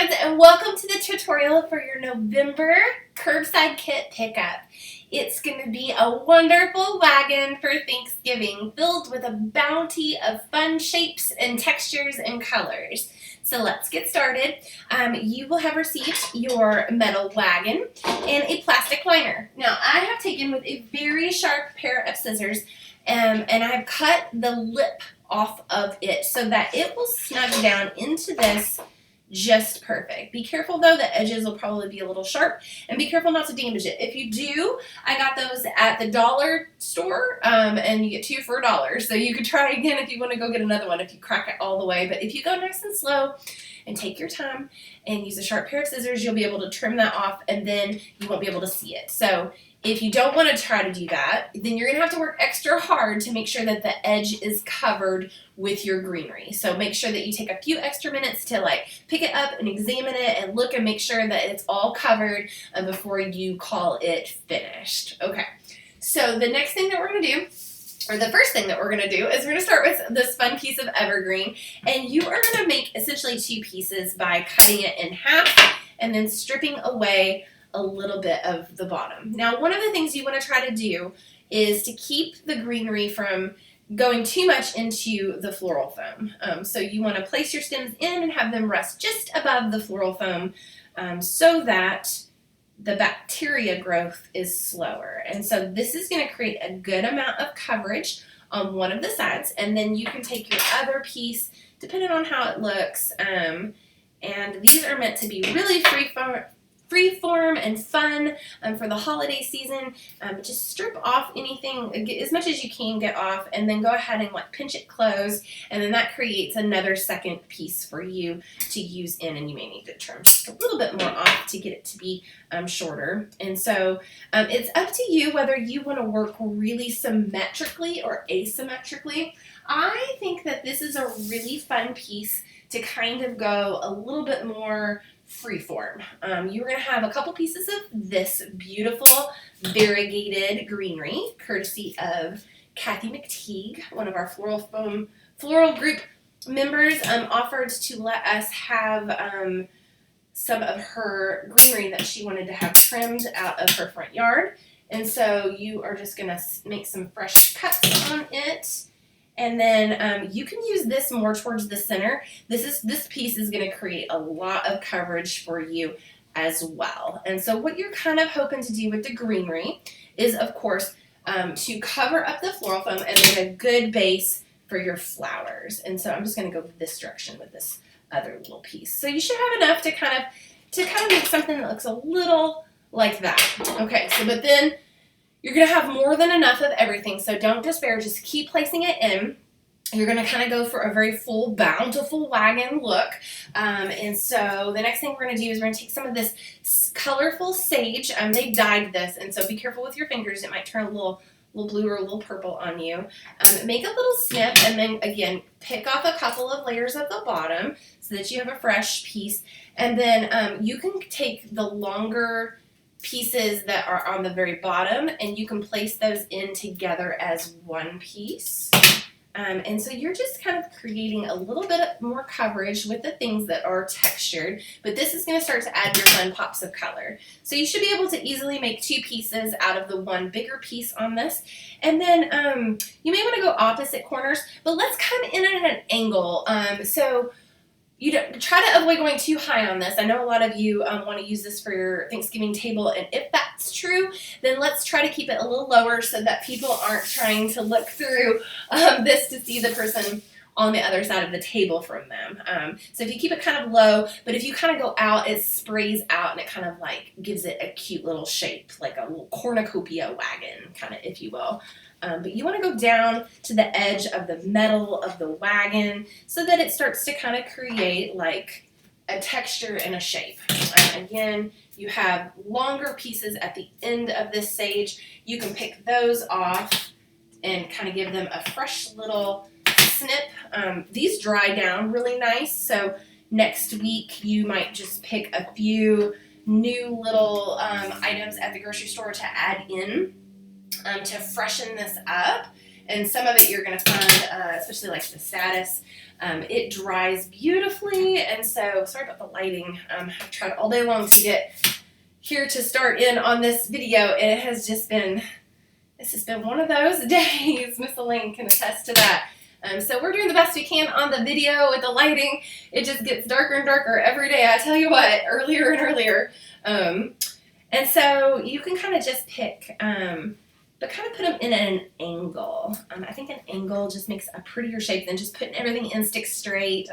friends, and welcome to the tutorial for your November curbside kit pickup. It's going to be a wonderful wagon for Thanksgiving filled with a bounty of fun shapes and textures and colors. So let's get started. You will have received your metal wagon and a plastic liner. Now I have taken with a very sharp pair of scissors and I have cut the lip off of it so that it will snug down into this just perfect. Be careful though, the edges will probably be a little sharp, and be careful not to damage it. If you do, I got those at the dollar store, and you get 2 for $1. So you could try again if you want to go get another one if you crack it all the way. But if you go nice and slow and take your time and use a sharp pair of scissors, you'll be able to trim that off and then you won't be able to see it. So if you don't want to try to do that, then you're going to have to work extra hard to make sure that the edge is covered with your greenery. So make sure that you take a few extra minutes to pick it up and examine it and look and make sure that it's all covered before you call it finished. Okay, so the next thing that we're going to do, or the first thing that we're going to do, is we're going to start with this fun piece of evergreen, and you are going to make essentially 2 pieces by cutting it in half and then stripping away a little bit of the bottom. Now, one of the things you want to try to do is to keep the greenery from going too much into the floral foam. So you want to place your stems in and have them rest just above the floral foam so that the bacteria growth is slower. And so this is going to create a good amount of coverage on one of the sides, and then you can take your other piece, depending on how it looks, and these are meant to be really free-form and fun for the holiday season. Just strip off anything, get as much as you can get off, and then go ahead and pinch it closed, and then that creates another second piece for you to use in, and you may need to trim just a little bit more off to get it to be shorter. And so it's up to you whether you want to work really symmetrically or asymmetrically. I think that this is a really fun piece to kind of go a little bit more freeform. You're going to have a couple pieces of this beautiful variegated greenery, courtesy of Kathy McTeague, one of our floral group members, offered to let us have some of her greenery that she wanted to have trimmed out of her front yard. And so you are just going to make some fresh cuts on it. And then you can use this more towards the center. This piece is going to create a lot of coverage for you as well. And so what you're kind of hoping to do with the greenery is, of course, to cover up the floral foam and make a good base for your flowers. And so I'm just going to go this direction with this other little piece. So you should have enough to kind of make something that looks a little like that. Okay, so but then you're going to have more than enough of everything, so don't despair. Just keep placing it in. You're going to kind of go for a very full, bountiful wagon look. And so the next thing we're going to do is we're going to take some of this colorful sage. They dyed this, and so be careful with your fingers. It might turn a little blue or a little purple on you. Make a little snip, and then, again, pick off a couple of layers at the bottom so that you have a fresh piece. And then you can take the longer pieces that are on the very bottom, and you can place those in together as one piece. And so you're just kind of creating a little bit more coverage with the things that are textured, but this is going to start to add your fun pops of color. So you should be able to easily make 2 pieces out of the one bigger piece on this. And then you may want to go opposite corners, but let's come in at an angle. So you try to avoid going too high on this. I know a lot of you want to use this for your Thanksgiving table, and if that's true, then let's try to keep it a little lower so that people aren't trying to look through this to see the person on the other side of the table from them. So if you keep it kind of low, but if you kind of go out, it sprays out and it kind of gives it a cute little shape, like a little cornucopia wagon, kind of, if you will. But you want to go down to the edge of the metal of the wagon so that it starts to kind of create a texture and a shape. Again, you have longer pieces at the end of this sage. You can pick those off and kind of give them a fresh little snip. These dry down really nice, so next week you might just pick a few new little items at the grocery store to add in to freshen this up. And some of it you're going to find, especially like the Status, it dries beautifully. And so, sorry about the lighting. I've tried all day long to get here to start in on this video, and it has just been, this has been one of those days. Miss Elaine can attest to that. So we're doing the best we can on the video with the lighting. It just gets darker and darker every day. I tell you what, earlier and earlier. And so you can kind of just pick, but kind of put them in an angle. I think an angle just makes a prettier shape than just putting everything in stick straight.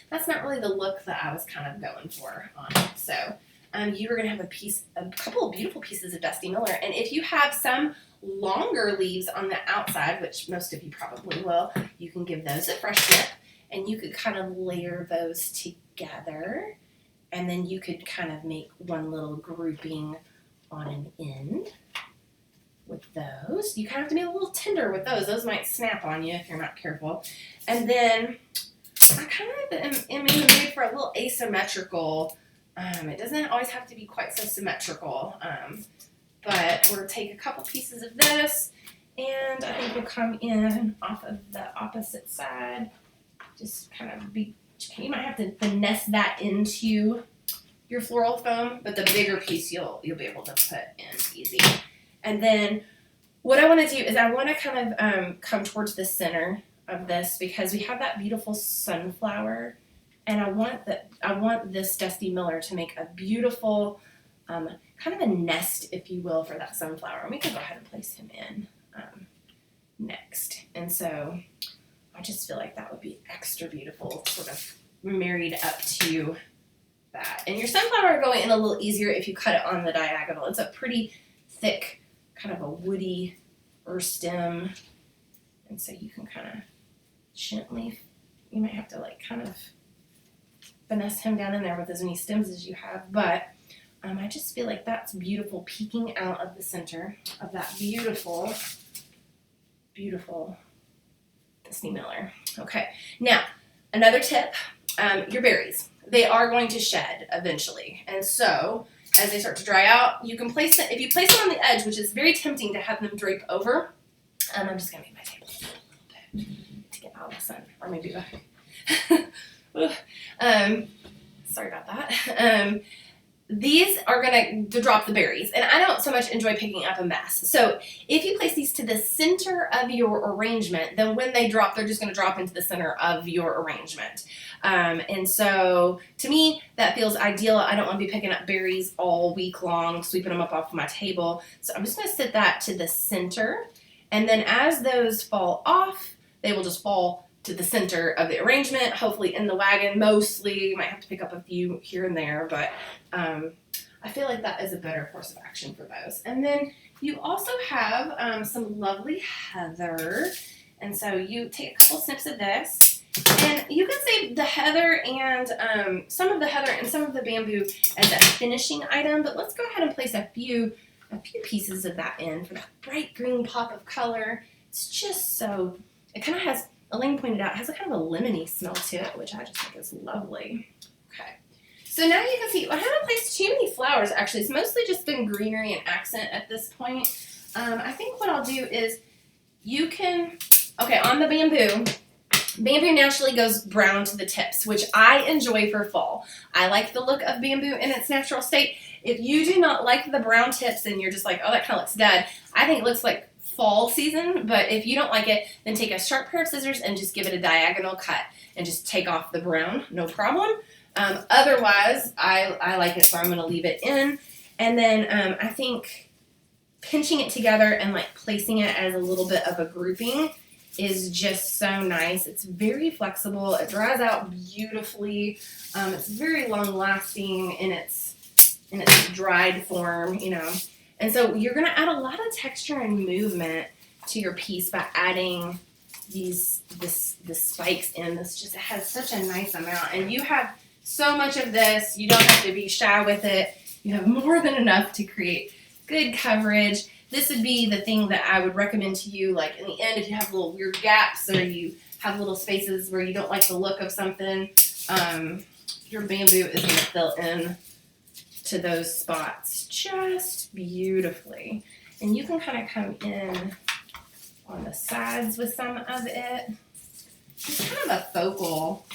That's not really the look that I was kind of going for on it. So you are going to have a couple of beautiful pieces of Dusty Miller. And if you have some longer leaves on the outside, which most of you probably will, you can give those a fresh dip, and you could kind of layer those together, and then you could kind of make one little grouping on an end with those. You kind of have to be a little tender with those. Those might snap on you if you're not careful. And then I kind of am in the mood for a little asymmetrical. It doesn't always have to be quite so symmetrical. But we'll take a couple pieces of this, and I think we'll come in off of the opposite side. Just kind of you might have to finesse that into your floral foam, but the bigger piece you'll be able to put in easy. And then what I want to do is I want to kind of come towards the center of this, because we have that beautiful sunflower, and I want this Dusty Miller to make a beautiful kind of a nest, if you will, for that sunflower. And we can go ahead and place him in next. And so I just feel like that would be extra beautiful, sort of married up to that. And your sunflower will go in a little easier if you cut it on the diagonal. It's a pretty thick, kind of a woody stem. And so you can kind of gently, you might have to like kind of finesse him down in there with as many stems as you have, but I just feel like that's beautiful, peeking out of the center of that beautiful, beautiful Dusty Miller. Okay, now another tip, your berries. They are going to shed eventually, and so as they start to dry out, you can place it, if you place them on the edge, which is very tempting to have them drape over. I'm just going to make my table a little bit to get out of the sun, or maybe sorry about that. These are going to drop the berries, and I don't so much enjoy picking up a mess. So if you place these to the center of your arrangement, then when they drop, they're just going to drop into the center of your arrangement. And so to me, that feels ideal. I don't want to be picking up berries all week long, sweeping them up off my table. So I'm just going to sit that to the center, and then as those fall off, they will just fall to the center of the arrangement, hopefully in the wagon mostly. You might have to pick up a few here and there, but I feel like that is a better course of action for those. And then you also have some lovely heather, and so you take a couple snips of this, and you can save the heather and some of the heather and some of the bamboo as a finishing item, but let's go ahead and place a few pieces of that in for that bright green pop of color. It's just so, it kind of has, Elaine pointed out, it has a kind of a lemony smell to it, which I just think is lovely. Okay, so now you can see, I haven't placed too many flowers actually. It's mostly just been greenery and accent at this point. I think what I'll do is you can, okay, on the bamboo naturally goes brown to the tips, which I enjoy for fall. I like the look of bamboo in its natural state. If you do not like the brown tips and you're just like, oh, that kind of looks dead, I think it looks like fall season, but if you don't like it, then take a sharp pair of scissors and just give it a diagonal cut and just take off the brown, no problem. Otherwise, I like it, so I'm going to leave it in. And then I think pinching it together and like placing it as a little bit of a grouping is just so nice. It's very flexible. It dries out beautifully. It's very long lasting in its dried form, you know. And so you're going to add a lot of texture and movement to your piece by adding the spikes in. This just has such a nice amount. And you have so much of this, you don't have to be shy with it. You have more than enough to create good coverage. This would be the thing that I would recommend to you, like in the end, if you have little weird gaps or you have little spaces where you don't like the look of something, your bamboo is going to fill in to those spots just beautifully. And you can kind of come in on the sides with some of it. Just kind of a focal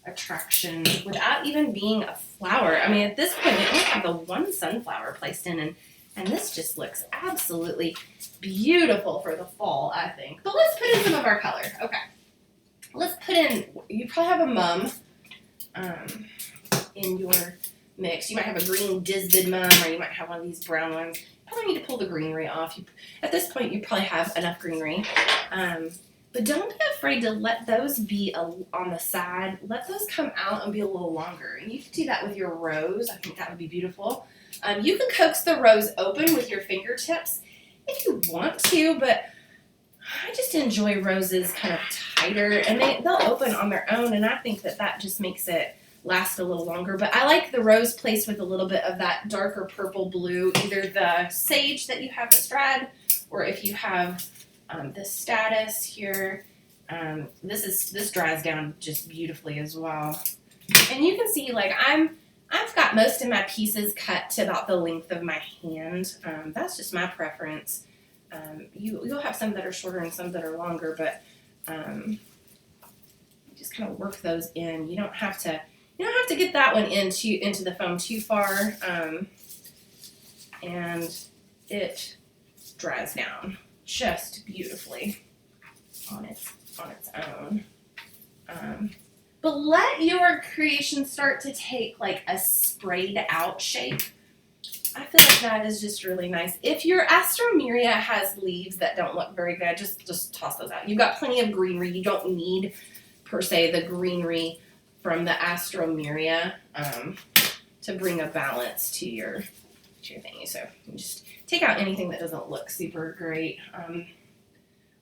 attraction without even being a flower. I mean, at this point, we only have the one sunflower placed in, and this just looks absolutely beautiful for the fall, I think. But let's put in some of our color. Okay. Let's put in, you probably have a mum in your mix. You might have a green Disbid mum, or you might have one of these brown ones. You probably need to pull the greenery off. At this point, you probably have enough greenery. But don't be afraid to let those be on the side. Let those come out and be a little longer. And you can do that with your rose. I think that would be beautiful. You can coax the rose open with your fingertips if you want to, but I just enjoy roses kind of tighter, and they'll open on their own, and I think that just makes it last a little longer. But I like the rose placed with a little bit of that darker purple blue, either the sage that you have that's dried, or if you have the status here, this dries down just beautifully as well. And you can see, like, I've got most of my pieces cut to about the length of my hand. That's just my preference. You'll have some that are shorter and some that are longer, but just kind of work those in. You don't have to get that one into the foam too far, and it dries down just beautifully on its own. But let your creation start to take like a sprayed out shape. I feel like that is just really nice. If your Astromeria has leaves that don't look very good, just toss those out. You've got plenty of greenery. You don't need, per se, the greenery from the Astromeria to bring a balance to your thingy. So you just take out anything that doesn't look super great.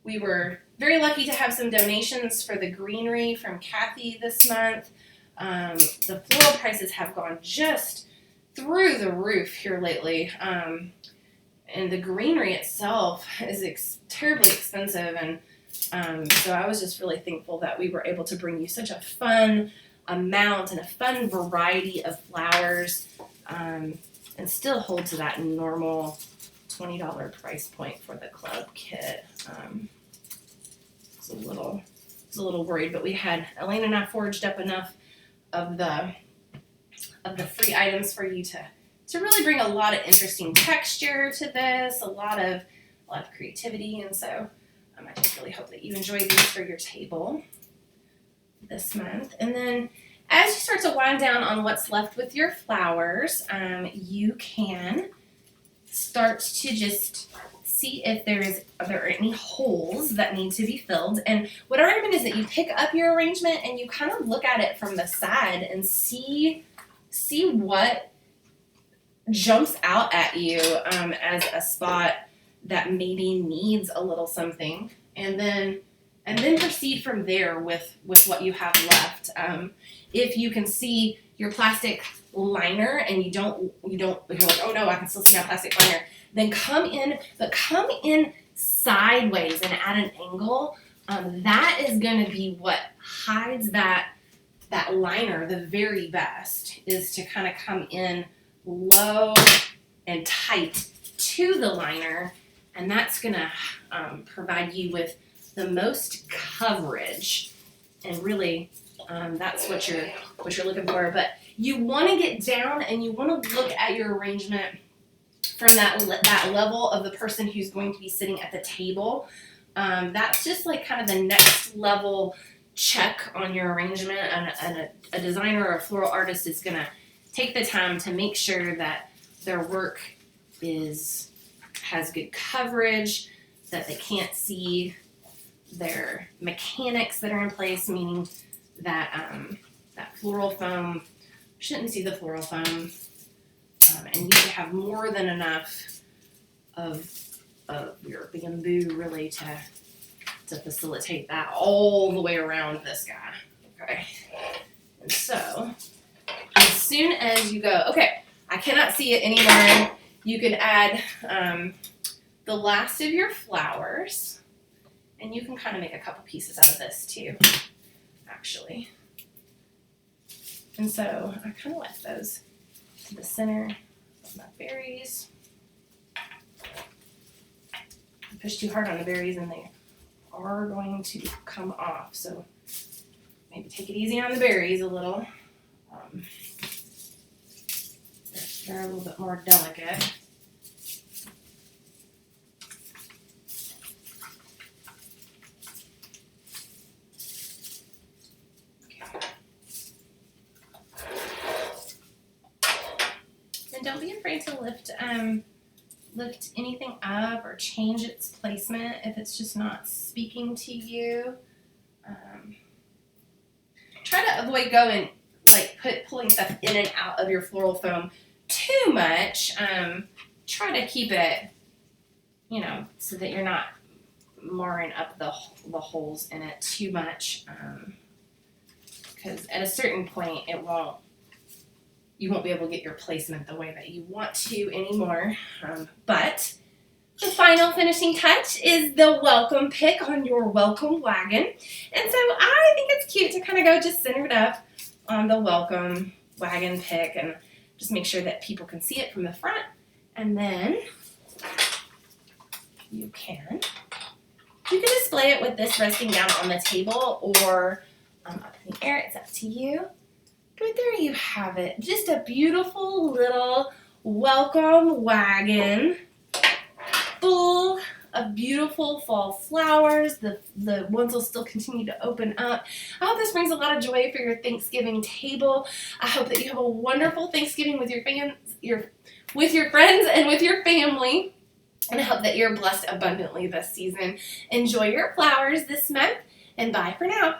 We were very lucky to have some donations for the greenery from Kathy this month. The floral prices have gone just through the roof here lately. And the greenery itself is terribly expensive. And so I was just really thankful that we were able to bring you such a fun amount and a fun variety of flowers, and still hold to that normal $20 price point for the club kit. I was a little worried, but we had Elaine and I foraged up enough of the free items for you to really bring a lot of interesting texture to this, a lot of creativity, and so I just really hope that you enjoy these for your table this month. And then as you start to wind down on what's left with your flowers, you can start to just see if are there any holes that need to be filled. And what I recommend is that you pick up your arrangement and you kind of look at it from the side and see what jumps out at you as a spot that maybe needs a little something, and then proceed from there with what you have left. If you can see your plastic liner and you're like, oh no, I can still see my plastic liner, then come in sideways and at an angle. That is going to be what hides that liner the very best, is to kind of come in low and tight to the liner, and that's going to provide you with the most coverage, and really that's what you're looking for. But you want to get down and you want to look at your arrangement from that level of the person who's going to be sitting at the table. That's just like kind of the next level check on your arrangement, and a designer or a floral artist is going to take the time to make sure that their work has good coverage, that they can't see their mechanics that are in place, meaning that that floral foam shouldn't see the floral foam, and you should have more than enough of your bamboo really to facilitate that all the way around this guy. Okay, and so as soon as you go, okay, I cannot see it anymore, you can add the last of your flowers, and you can kind of make a couple pieces out of this too, actually. And so I kind of like those to the center of my berries. I pushed too hard on the berries and they are going to come off. So maybe take it easy on the berries a little. They're a little bit more delicate. And don't be afraid to lift anything up or change its placement if it's just not speaking to you. Try to avoid going pulling stuff in and out of your floral foam too much. Try to keep it, so that you're not marring up the holes in it too much. Because at a certain point, you won't be able to get your placement the way that you want to anymore. But the final finishing touch is the welcome pick on your welcome wagon. And so I think it's cute to kind of go just centered up on the welcome wagon pick and just make sure that people can see it from the front. And then you can display it with this resting down on the table or up in the air. It's up to you. But there you have it. Just a beautiful little welcome wagon full of beautiful fall flowers. The ones will still continue to open up. I hope this brings a lot of joy for your Thanksgiving table. I hope that you have a wonderful Thanksgiving with your friends and with your family. And I hope that you're blessed abundantly this season. Enjoy your flowers this month, and bye for now.